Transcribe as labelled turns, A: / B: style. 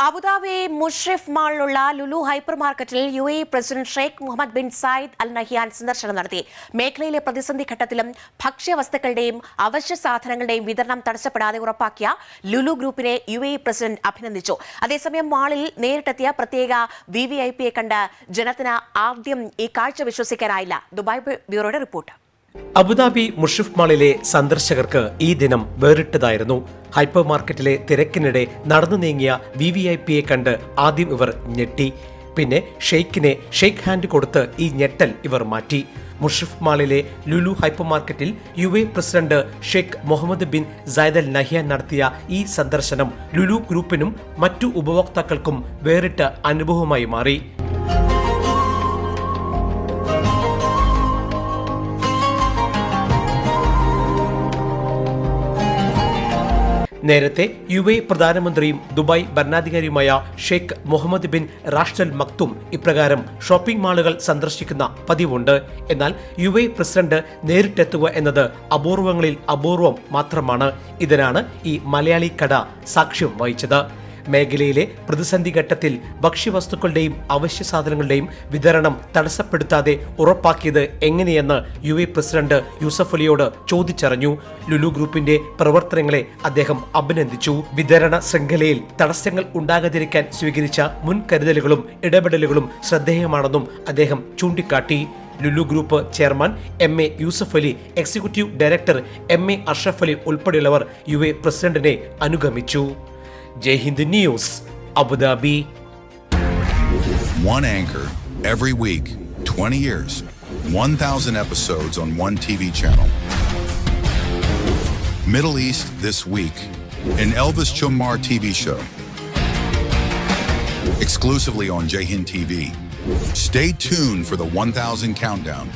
A: Abu Dhabi Mushrif മാളിലുള്ള Lulu hyper മാർക്കറ്റിൽ UAE president Sheikh Mohammed bin Zayed Al Nahyan സന്ദർശനം നടത്തി. മേഖലയിലെ പ്രതിസന്ധി ഘട്ടത്തിലും ഭക്ഷ്യവസ്തുക്കളുടെയും അവശ്യ സാധനങ്ങളുടെയും വിതരണം തടസ്സപ്പെടാതെ ഉറപ്പാക്കിയ ലുലു ഗ്രൂപ്പിനെ UAE പ്രസിഡന്റ് അഭിനന്ദിച്ചു. അതേസമയം മാളിൽ നേരിട്ടെത്തിയ പ്രത്യേക VVIPയെ കണ്ട് ജനത്തിന് ആദ്യം ഈ കാഴ്ച വിശ്വസിക്കാനായില്ല. ദുബായ് ബ്യൂറോയുടെ റിപ്പോർട്ട്.
B: അബുദാബി മുഷ്രിഫ് മാളിലെ സന്ദർശകർക്ക് ഈ ദിനം വേറിട്ടതായിരുന്നു. ഹൈപ്പർ മാർക്കറ്റിലെ തിരക്കിനിടെ നടന്നു നീങ്ങിയ VVIPയെ കണ്ട് ആദ്യം ഇവർ ഞെട്ടി. പിന്നെ ഷെയ്ഖിനെ ഷെയ്ഖ് ഹാൻഡ് കൊടുത്ത് ഈ ഞെട്ടൽ ഇവർ മാറ്റി. മുഷ്രിഫ് മാളിലെ ലുലു ഹൈപ്പർ മാർക്കറ്റിൽ UAE president Sheikh Mohammed bin Zayed Al Nahyan നടത്തിയ ഈ സന്ദർശനം ലുലു ഗ്രൂപ്പിനും മറ്റു ഉപഭോക്താക്കൾക്കും വേറിട്ട അനുഭവമായി മാറി. നേരത്തെ UAE പ്രധാനമന്ത്രിയും ദുബായ് ഭരണാധികാരിയുമായ Sheikh Mohammed bin Rashid Al Maktoum ഇപ്രകാരം ഷോപ്പിംഗ് മാളുകൾ സന്ദർശിക്കുന്ന പതിവുണ്ട്. എന്നാൽ UAE പ്രസിഡന്റ് നേരിട്ടെത്തുക എന്നത് അപൂർവങ്ങളിൽ അപൂർവം മാത്രമാണ്. ഇതിനാണ് ഈ മലയാളി കട സാക്ഷ്യം വഹിച്ചത്. മേഖലയിലെ പ്രതിസന്ധി ഘട്ടത്തിൽ ഭക്ഷ്യവസ്തുക്കളുടെയും അവശ്യ സാധനങ്ങളുടെയും വിതരണം തടസ്സപ്പെടുത്താതെ ഉറപ്പാക്കിയത് എങ്ങനെയെന്ന് UAE പ്രസിഡന്റ് യൂസഫ് അലിയോട് ചോദിച്ചറിഞ്ഞു. ലുലു ഗ്രൂപ്പിന്റെ പ്രവർത്തനങ്ങളെ അദ്ദേഹം അഭിനന്ദിച്ചു. വിതരണ ശൃംഖലയിൽ തടസ്സങ്ങൾ ഉണ്ടാകാതിരിക്കാൻ സ്വീകരിച്ച മുൻകരുതലുകളും ഇടപെടലുകളും ശ്രദ്ധേയമാണെന്നും അദ്ദേഹം ചൂണ്ടിക്കാട്ടി. Lulu group chairman MA Yusuff Ali, executive director MA Ashraf Ali ഉൾപ്പെടെയുള്ളവർ UAE പ്രസിഡന്റിനെ അനുഗമിച്ചു. Jai Hind News, Abu Dhabi.
C: One anchor every week, 20 years, 1,000 episodes on one TV channel. Middle East this week, an Elvis Chumar TV show. Exclusively on Jai Hind TV. Stay tuned for the 1,000 countdown.